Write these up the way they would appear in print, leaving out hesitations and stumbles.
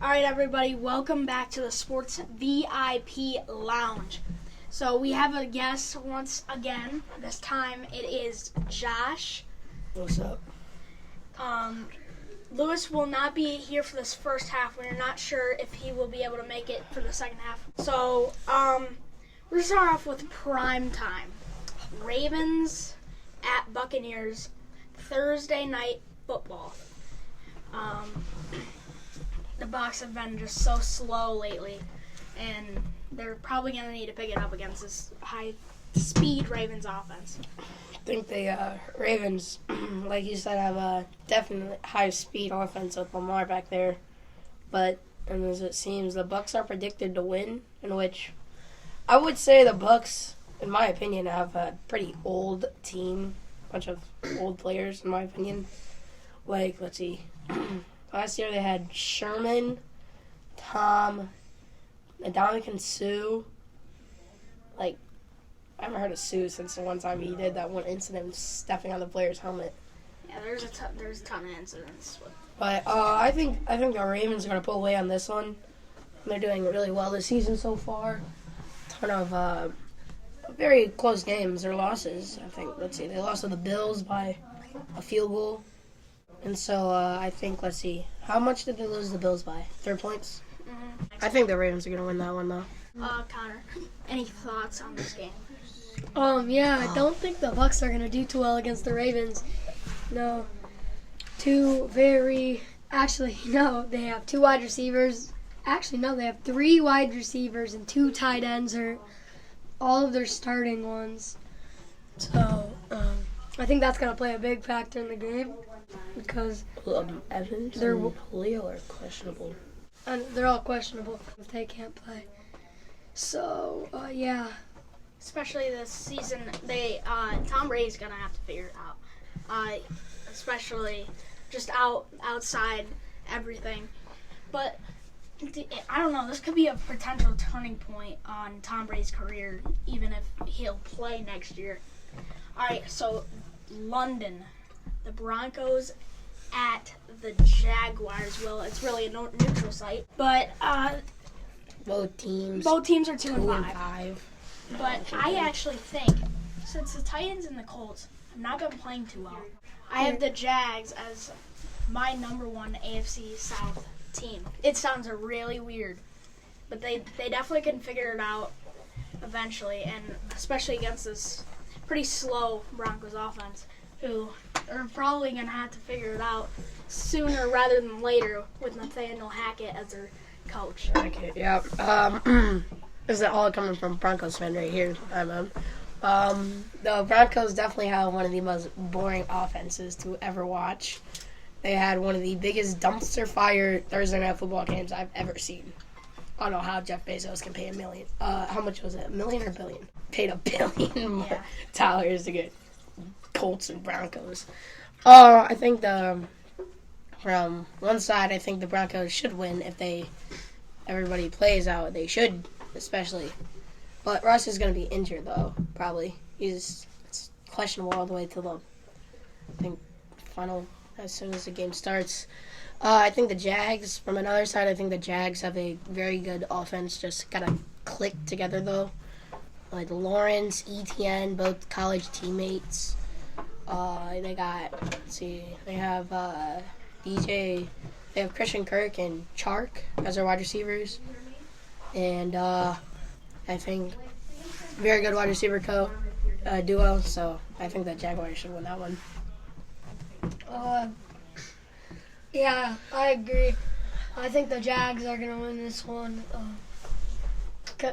All right, everybody, welcome back to the Sports VIP Lounge. So we have a guest once again. This time it is Josh. What's up? Lewis will not be here for this first half. We're not sure if he will be able to make it for the second half. So we're going to start off with prime time. Ravens at Buccaneers, Thursday night football. The Bucs have been just so slow lately, and they're probably going to need to pick it up against this high-speed Ravens offense. I think the Ravens, like you said, have a definite high-speed offense with Lamar back there. But as it seems, the Bucs are predicted to win, in which I would say the Bucs, in my opinion, have a pretty old team, bunch of old players, in my opinion. Like, let's see. Last year they had Sherman, Tom, Ndamukong Suh. Like, I haven't heard of Suh since the one time he did that one incident stepping on the player's helmet. Yeah, there's a ton of incidents. But I think the Ravens are going to pull away on this one. They're doing really well this season so far. Ton of very close games or losses, I think. Let's see. They lost to the Bills by a field goal. And so I think, let's see, how much did they lose the Bills by? 3 points? Mm-hmm. I think the Ravens are going to win that one, though. Connor, any thoughts on this game? I don't think the Bucs are going to do too well against the Ravens. No. They have 2 wide receivers. Actually, no, they have 3 wide receivers and 2 tight ends are all of their starting ones. So, I think that's going to play a big factor in the game because Evans they're and Julio are questionable. and they're all questionable if they can't play. So, yeah. Especially this season, Tom Brady's gonna have to figure it out. Especially just outside everything. But I don't know. This could be a potential turning point on Tom Brady's career, even if he'll play next year. All right, so London, the Broncos at the Jaguars. Well, it's really a neutral site, but Both teams are 2 2 and and 5. 5. But I actually think, since the Titans and the Colts have not been playing too well, I have the Jags as my number 1 AFC South team. It sounds really weird, but they definitely can figure it out eventually, and especially against this pretty slow Broncos offense, who are probably going to have to figure it out sooner rather than later with Nathaniel Hackett as their coach. Okay, yeah. This is all coming from Broncos fan right here. The Broncos definitely have one of the most boring offenses to ever watch. They had one of the biggest dumpster fire Thursday night football games I've ever seen. I don't know how Jeff Bezos can pay $1 million. How much was it? $1 million or $1 billion? Paid $1 billion dollars to get Colts and Broncos. I think from one side, I think the Broncos should win if everybody plays out. They should, especially. But Russ is going to be injured, though, probably. It's questionable all the way to the, final, as soon as the game starts. I think the Jags, from another side, I think the Jags have a very good offense. Just got to click together, though. Like Lawrence, Etienne, both college teammates. They have DJ, they have Christian Kirk and Chark as their wide receivers. And I think very good wide receiver duo, so I think that Jaguars should win that one. Yeah, I agree. I think the Jags are going to win this one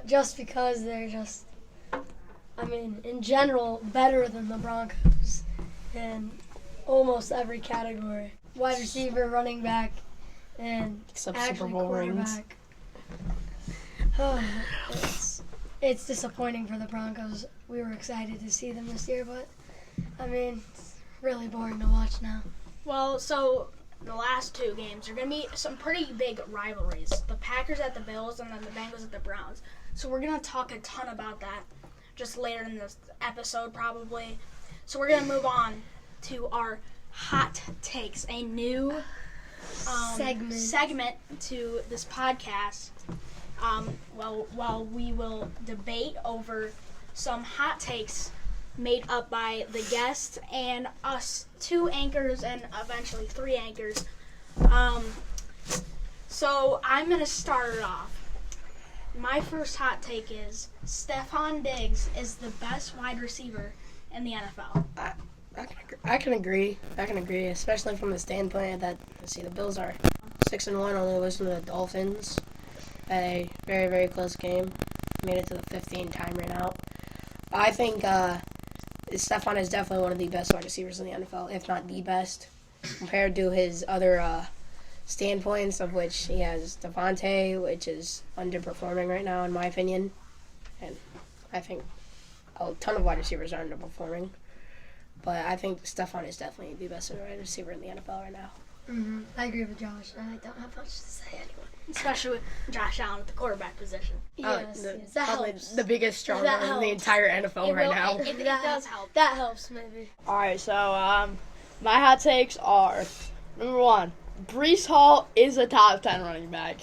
just because they're in general, better than the Broncos in almost every category. Wide receiver, running back, and Except actually Super Bowl rings. quarterback. It's disappointing for the Broncos. We were excited to see them this year, but, it's really boring to watch now. Well, so the last 2 games are going to be some pretty big rivalries. The Packers at the Bills and then the Bengals at the Browns. So we're going to talk a ton about that just later in this episode probably. So we're going to move on to our hot takes, a new segment to this podcast. While we will debate over some hot takes made up by the guest and us 2 anchors and eventually 3 anchors. So I'm going to start it off. My first hot take is Stefon Diggs is the best wide receiver in the NFL. I can agree. Especially from the standpoint that, the Bills are 6-1, only losing to the Dolphins. A very, very close game. Made it to the 15-time ran out. I think Stefon is definitely one of the best wide receivers in the NFL, if not the best, compared to his other standpoints, of which he has Devontae, which is underperforming right now, in my opinion. And I think a ton of wide receivers are underperforming. But I think Stefon is definitely the best wide receiver in the NFL right now. Mm-hmm. I agree with Josh. I don't have much to say anyway. Especially with Josh Allen at the quarterback position. Yes, that probably helps. the biggest strong That arm in the helps. entire NFL right now. It does help. That helps, maybe. All right, so my hot takes are, number 1, Breece Hall is a top 10 running back.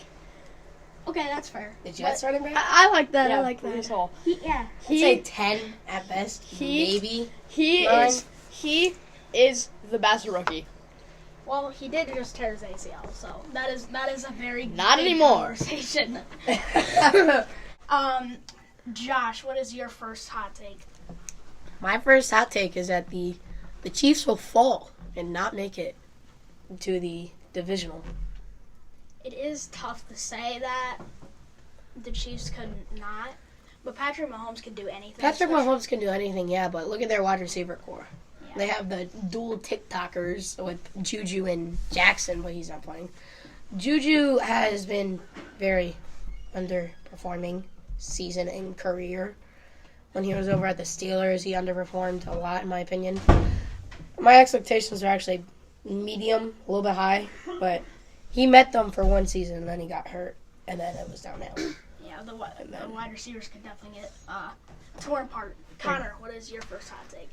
Okay, that's fair. The Jets running back? I like that. Yeah, I like Breece that. Hall. I'd say 10 at best, maybe. He is the best rookie. Well, he did just tear his ACL, so that is a very Not big anymore. conversation. Josh, what is your first hot take? My first hot take is that the Chiefs will fall and not make it to the divisional. It is tough to say that the Chiefs could not, but Patrick Mahomes can do anything. Patrick Mahomes can do anything, yeah, but look at their wide receiver core. Yeah. They have the dual TikTokers with Juju and Jackson, but he's not playing. Juju has been very underperforming season and career. When he was over at the Steelers, he underperformed a lot, in my opinion. My expectations are actually medium, a little bit high, but he met them for one season, and then he got hurt, and then it was downhill. Yeah, the wide receivers could definitely get torn apart. Connor, what is your first hot take?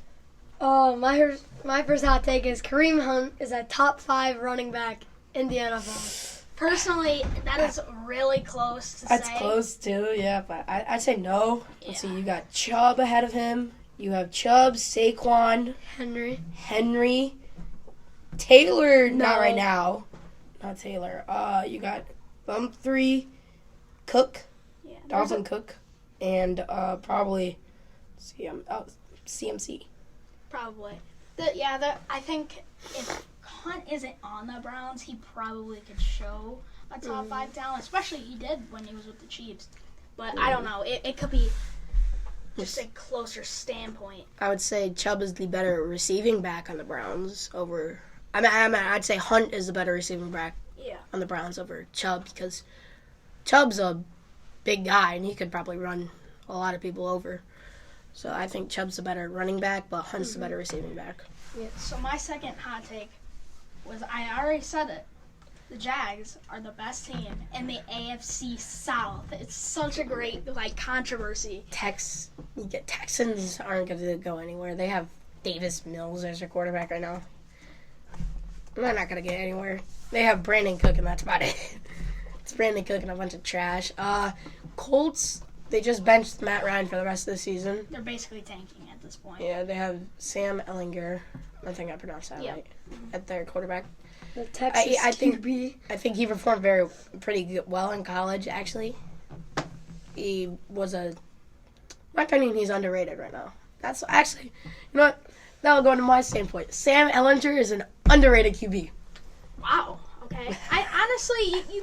My first hot take is Kareem Hunt is a top 5 running back in the NFL. Personally, that is really close to That's say. close too, yeah, but I'd say no. Let's Yeah. see, you got Chubb ahead of him. You have Chubb, Saquon, Henry, Taylor, not No. right now. Not Taylor. You got Humphrey, Cook, Yeah, Dalvin Cook, and probably CMC. probably. I think if Hunt isn't on the Browns, he probably could show a top 5 talent, especially he did when he was with the Chiefs. But I don't know. It could be just a closer standpoint. I would say Chubb is the better receiving back on the Browns over. I'd say Hunt is the better receiving back Yeah. on the Browns over Chubb because Chubb's a big guy and he could probably run a lot of people over. So I think Chubb's the better running back, but Hunt's the better receiving back. So my second hot take was, I already said it, the Jags are the best team in the AFC South. It's such a great controversy. Texans aren't going to go anywhere. They have Davis Mills as their quarterback right now. They're not going to get anywhere. They have Brandon Cook, and that's about it. It's Brandon Cook and a bunch of trash. Colts, they just benched Matt Ryan for the rest of the season. They're basically tanking at this point. Yeah, they have Sam Ellinger. I think I pronounced that right. At their quarterback. The Texas I think QB. I think he performed pretty well in college. Actually, he was in my opinion, he's underrated right now. That's actually, you know what? That'll go into my standpoint. Sam Ellinger is an underrated QB. Wow. Okay. I honestly,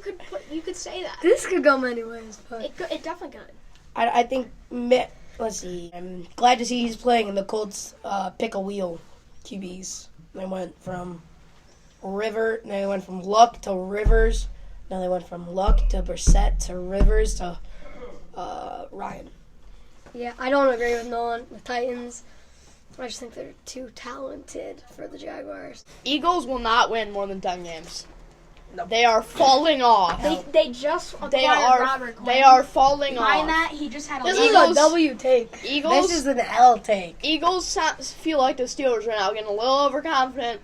you could say that. This could go many ways, but It definitely could. I think. Let's see. I'm glad to see he's playing in the Colts pick a wheel QBs. They went from Luck to Rivers. Now they went from Luck to Brissett to Rivers to Ryan. yeah, I don't agree with Nolan with Titans. I just think they're too talented for the Jaguars. Eagles will not win more than 10 games. No. They are falling off. They just acquired They are Robert Quinn. they are falling Behind off. that, he just had a This little- is a W take. Eagles This is an L take. feel like the Steelers right now, getting a little overconfident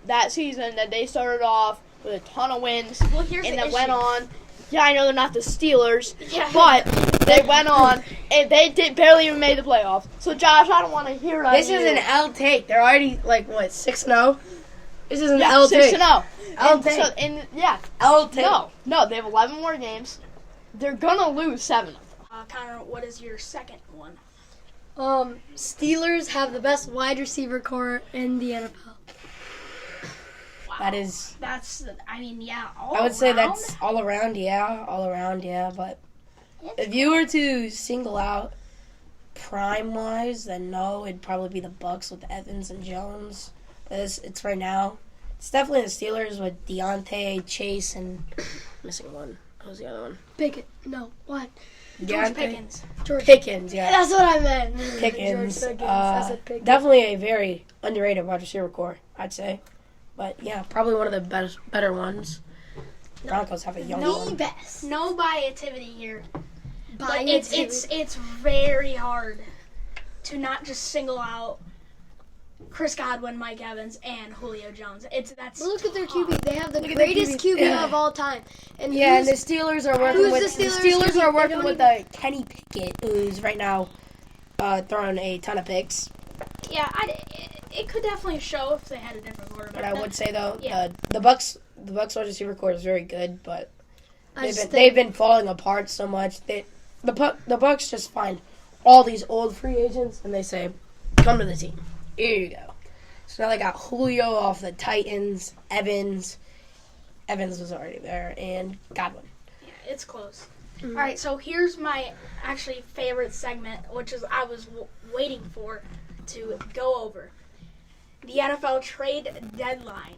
that season that they started off with a ton of wins, Well, here's and the that issue. went on. Yeah, I know they're not the Steelers, Yeah. but they went on, and they barely even made the playoffs. So, Josh, I don't want to hear that. This is an L take. They're already like what 6-0. This is an yeah, L take. 6-0. L And take. so, and yeah, L take. no, they have 11 more games. They're gonna lose 7 of them. Connor, what is your second one? Steelers have the best wide receiver core in the NFL. Wow. That is. That's. I mean, yeah. All I would say around, that's all around. Yeah. But if you were to single out prime wise, then no, it'd probably be the Bucks with Evans and Jones. It's right now. It's definitely the Steelers with Deontay, Chase, and missing one. What was the other one? Pickett. No, what? George Deontay Pickens. George. Pickens. Yeah. That's what I meant. Pickens. George Pickens. I said Pickens. Definitely a very underrated wide receiver core, I'd say. But yeah, probably one of the better ones. Broncos have a young the one. best. No biativity here. But By it's very hard to not just single out Chris Godwin, Mike Evans, and Julio Jones. That's Look at their QB. They have the Look at their greatest QB. QB of all time. And Yeah, and who's- the Steelers are working who's with the Steelers Steelers are QB? working They with don't Kenny Pickett, who's right now throwing a ton of picks. yeah. It could definitely show if they had a different quarterback. But I would say though, Yeah. the Bucks wide receiver core is very good, but I just they've think- been falling apart so much. The Bucks just find all these old free agents and they say, "Come to the team. Here you go." So now they got Julio off the Titans, Evans was already there, and Godwin. Yeah, it's close. All right, so here's my actually favorite segment, which is I was waiting for to go over. The NFL trade deadline,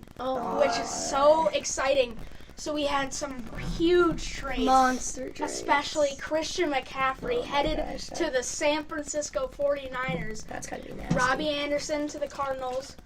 which is so exciting. So we had some huge trades, monster trades. especially Christian McCaffrey headed gosh, to the San Francisco 49ers, That's gotta be nasty. Robbie Anderson to the Cardinals,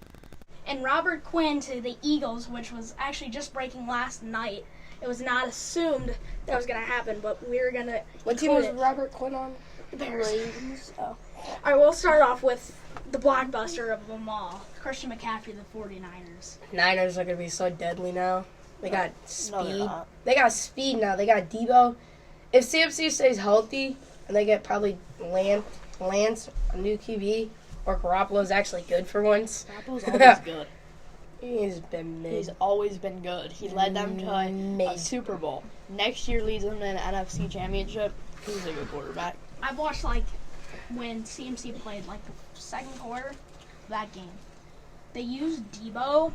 and Robert Quinn to the Eagles, which was actually just breaking last night. It was not assumed that was going to happen, but we were going to What team was Robert Quinn on? Bears. Oh. All right, we'll start off with the blockbuster of them all, Christian McCaffrey, the 49ers. Niners are gonna be so deadly now. They got speed. No, they're not. They got speed now. They got Debo. If CMC stays healthy and they get probably Lance, a new QB, or Garoppolo's actually good for once. Garoppolo's always good. He's been mid. He's always been good. He led them to a Mid. Super Bowl. Next year leads them to an NFC Championship. He's a good quarterback. I've watched, when CMC played, the second quarter of that game. They used Debo,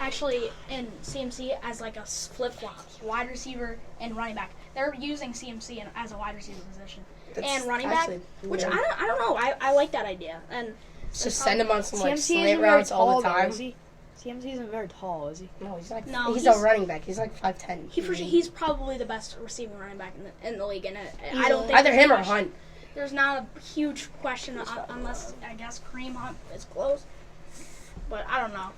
actually, in CMC as, a flip-flop, wide receiver and running back. They're using CMC as a wide receiver position. That's and running back, actually which weird. I don't know. I like that idea. And Just send him on some CMC slant isn't very routes tall, all the though, time. is he? CMC isn't very tall, is he? No, he's like No, he's he's- a running back. He's like 5'10". he's probably the best receiving running back in the league. And I don't think Either there's him or a question- Hunt. There's not a huge question unless I guess Kareem Hunt is close. But I don't know.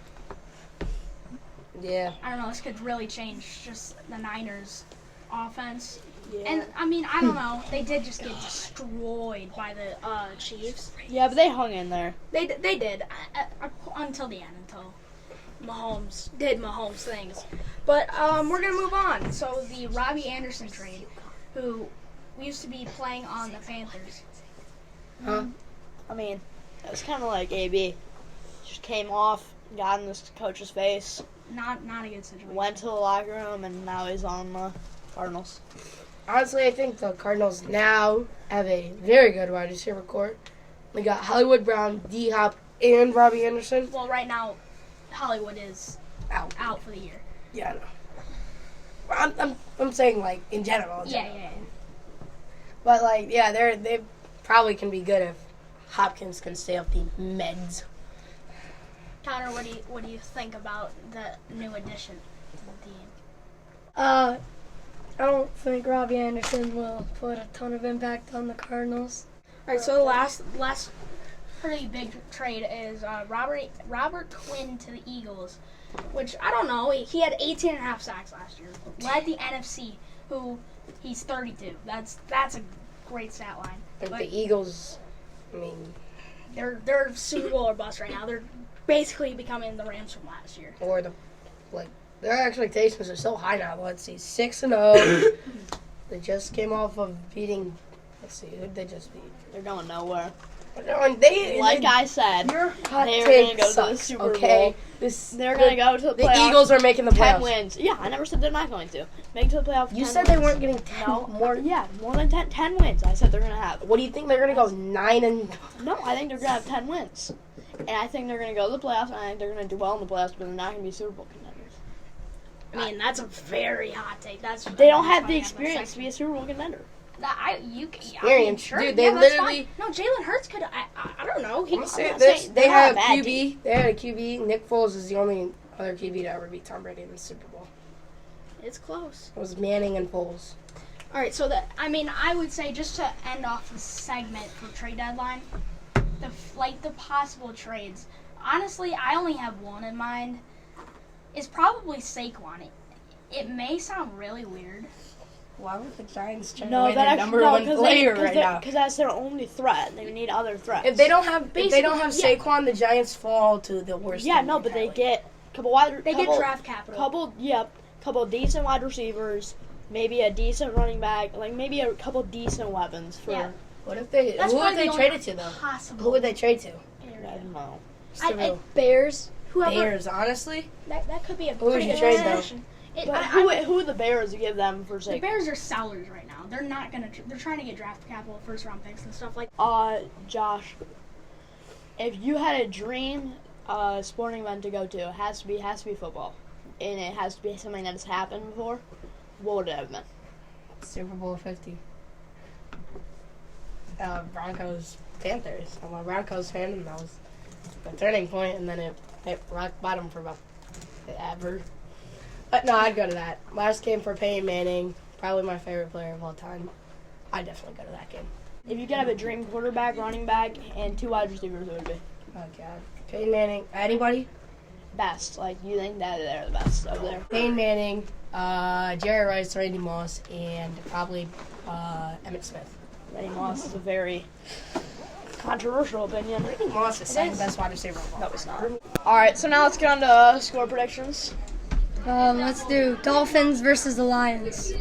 Yeah. I don't know. This could really change just the Niners' offense. Yeah. And I mean, I don't know. They did just get destroyed by the Chiefs. Yeah, but they hung in there. They did until the end, until Mahomes did Mahomes things. But we're gonna move on. So the Robbie Anderson trade, who used to be playing on the Panthers. Huh? I mean, it was kind of like AB. Just came off, got in this coach's face, Not a good situation. went to the locker room, and now he's on the Cardinals. Honestly, I think the Cardinals now have a very good wide receiver core. They got Hollywood Brown, D Hop, and Robbie Anderson. Well, right now, Hollywood is Out. out for the year. Yeah, I know. I'm saying in general. Yeah. But they probably can be good if Hopkins can stay off the meds. Connor, what do you think about the new addition to the team? I don't think Robbie Anderson will put a ton of impact on the Cardinals. All right, so the last pretty big trade is Robert Quinn to the Eagles, which I don't know. He had 18.5 sacks last year. Led the NFC, who he's 32. That's a great stat line. Like But the Eagles, I mean, they're Super Bowl or bust right now. They're basically becoming the Rams from last year. or the their expectations are so high now. Let's see, 6-0. They just came off of beating. Let's see, who'd they just beat? They're going nowhere. I said, your hot they're take going to go to the sucks, Super okay? Bowl. They're going to go to the playoffs. The Eagles are making the 10 playoffs. wins. Yeah, I never said they're not going to. Make it to the playoffs. You 10 said wins. they weren't getting 10 more. Yeah, more than 10 wins. I said they're going to have. What do you think they're going to go 9 No, I think they're going to have 10 wins. And I think they're going to go to the playoffs, and I think they're going to do well in the playoffs, but they're not going to be Super Bowl contenders. I mean, that's a very hot take. They don't have the experience to be a Super Bowl contender. Experience. Sure. Dude, they yeah, that's literally. fine. No, Jalen Hurts could. I don't know. He I'm was saying not this, saying they they're not have a bad QB. team. They had a QB. Nick Foles is the only other QB to ever beat Tom Brady in the Super Bowl. It's close. It was Manning and Foles. All right, so I would say just to end off the segment for trade deadline, the possible trades. Honestly, I only have one in mind. Is probably Saquon. It may sound really weird. Why would the Giants trade No, away that their actually, number no, one player right now? Because that's their only threat. They need other threats. If they don't have Basically, yeah. Saquon, the Giants fall to the worst. Yeah, team no, in but they Cali. get They get draft capital. couple decent wide receivers, maybe a decent running back, like maybe a couple decent weapons for. Yeah. What if they? That's Who would probably they the trade only it to though? possible Who would they trade to? I don't know. Bears. Whoever. Bears, honestly. That could be a Who would pretty you good trade, though? decision. But who would the Bears give them for The sake? Bears are sellers right now. They're not gonna. They're trying to get draft capital, first round picks, and stuff like. Josh, if you had a dream sporting event to go to, it has to be football, and it has to be something that has happened before. What would it have been? Super Bowl 50. Broncos Panthers. I'm a Broncos fan, and that was the turning point, and then it hit rock bottom for about ever. But no, I'd go to that. Last game for Peyton Manning, probably my favorite player of all time. I'd definitely go to that game. If you could have a dream quarterback, running back, and 2 wide receivers, who would it be? Oh God, Peyton Manning. Anybody? Best. Like, you think that they're the best over there? Peyton Manning, Jerry Rice, Randy Moss, and probably Emmitt Smith. Randy Moss is a very controversial opinion. Randy Moss is second best wide receiver of all No, it's not. All right, so now let's get on to score predictions. Let's do Dolphins versus the Lions.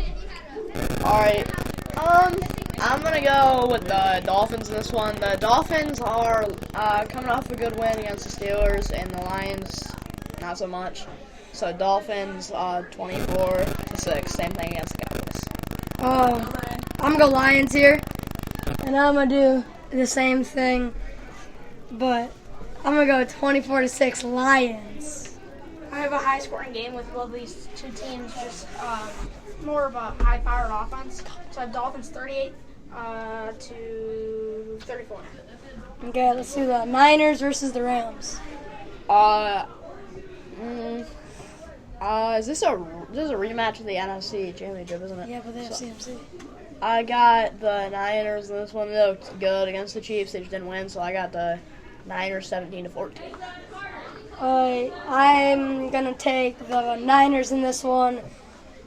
All right. I'm gonna go with the Dolphins in this one. The Dolphins are coming off a good win against the Steelers, and the Lions not so much. So Dolphins 24-6, same thing against the Cowboys. I'm gonna go Lions here, and I'm gonna do the same thing, but I'm gonna go 24-6 Lions. I have a high scoring game with both these two teams, just more of a high powered offense. So I have Dolphins 38 to 34. Okay, let's do the Niners versus the Rams. Is this a rematch of the NFC Championship, isn't it? Yeah, but they have CMC. I got the Niners in this one. They looked good against the Chiefs. They just didn't win, so I got the Niners 17-14. I'm gonna take the Niners in this one,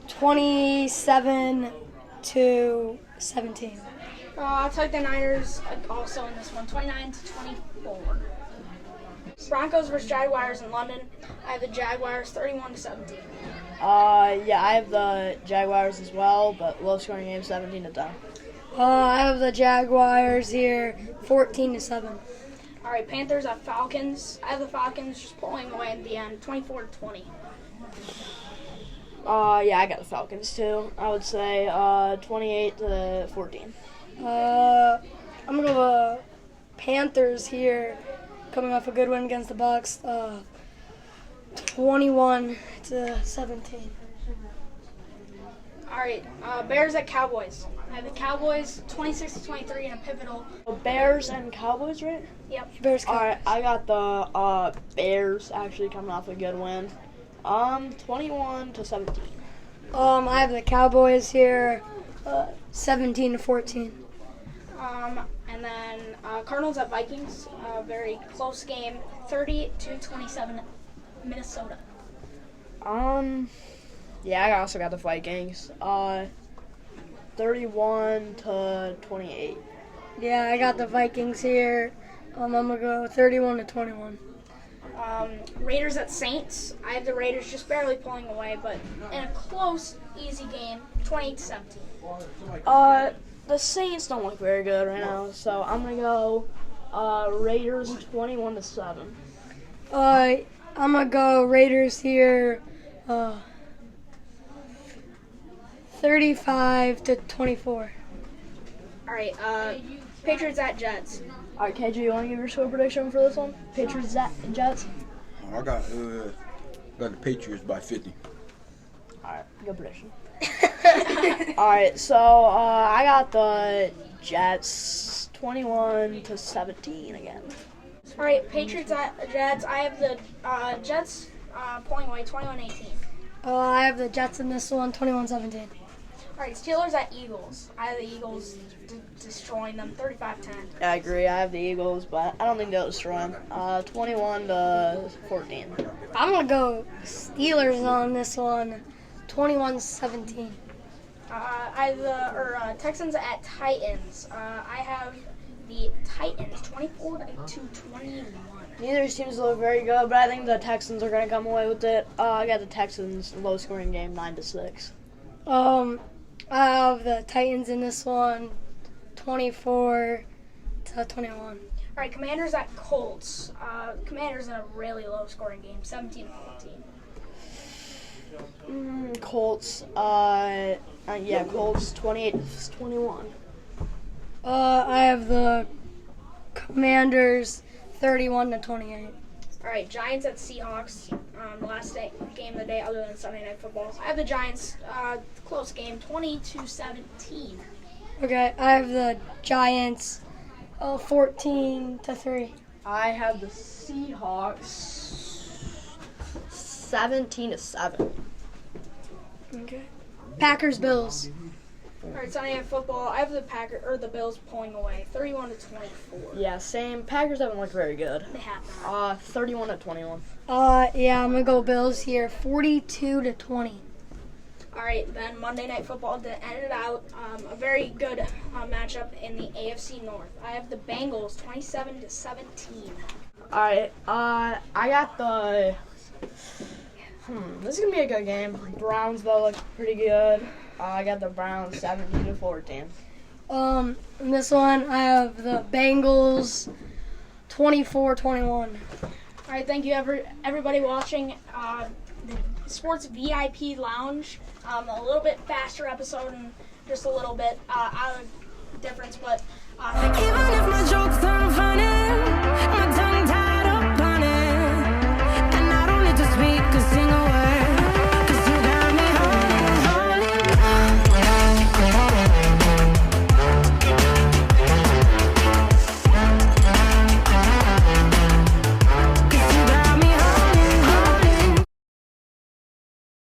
27-17. I'll take the Niners also in this one, 29 to 24. Broncos versus Jaguars in London. I have the Jaguars 31 to 17. Yeah, I have the Jaguars as well, but low scoring game 17-10. I have the Jaguars here, 14-7. All right, Panthers at Falcons. I have the Falcons just pulling away at the end, 24 to 20. Yeah, I got the Falcons too. I would say 28 to 14. I'm gonna go the Panthers here, coming off a good win against the Bucks, 21 to 17. All right, Bears at Cowboys. I have the Cowboys 26 to 23 in a pivotal. Bears and Cowboys, right? Yep. Bears. All right, I got the Bears actually coming off a good win. 21 to 17. I have the Cowboys here, 17 to 14. And then Cardinals at Vikings. Very close game, 30 to 27, Minnesota. Yeah, I also got the Vikings. 31 to 28. Yeah, I got the Vikings here. I'm gonna go 31 to 21. Raiders at Saints. I have the Raiders just barely pulling away, but in a close, easy game, 28-17. The Saints don't look very good right now, so I'm gonna go Raiders 21-7. I'm gonna go Raiders here, 35-24. All right, Patriots at Jets. All right, KJ, you want to give your score prediction for this one? Patriots at Jets. I got the Patriots by 50. All right, good prediction. All right, so I got the Jets 21-17 again. All right, Patriots at Jets. I have the Jets pulling away, 21-18. I have the Jets in this one, 21-17. All right, Steelers at Eagles. I have the Eagles destroying them, 35-10. Yeah, I agree. I have the Eagles, but I don't think they'll destroy them. 21-14. I'm gonna go Steelers on this one, 21-17. I have the Texans at Titans. I have the Titans 24-21. Neither of these teams look very good, but I think the Texans are going to come away with it. I got the Texans low-scoring game, 9-6. I have the Titans in this one, 24-21. All right, Commanders at Colts. Commanders in a really low-scoring game, 17-14. Colts. Colts 28-21. I have the Commanders 31-28. All right, Giants at Seahawks. The last game of the day, other than Sunday Night Football. I have the Giants. Close game, 20-17. Okay, I have the Giants 14-3. I have the Seahawks 17-7. Okay. Packers Bills. All right, Sunday Night Football. I have the Bills pulling away, 31-24. Yeah, same. Packers haven't looked very good. They have not. 31-21. Yeah, I'm gonna go Bills here, 42-20. All right, then Monday Night Football to end it out. A very good matchup in the AFC North. I have the Bengals 27-17. All right, I got the. This is gonna be a good game. Browns though look pretty good. I got the Browns 17-14. In this one, I have the Bengals 24-21. All right, thank you everybody watching the Sports VIP Lounge. A little bit faster episode and just a little bit out of difference, but Even if my jokes aren't funny, my tongue tied up on it, and I don't need to speak 'cause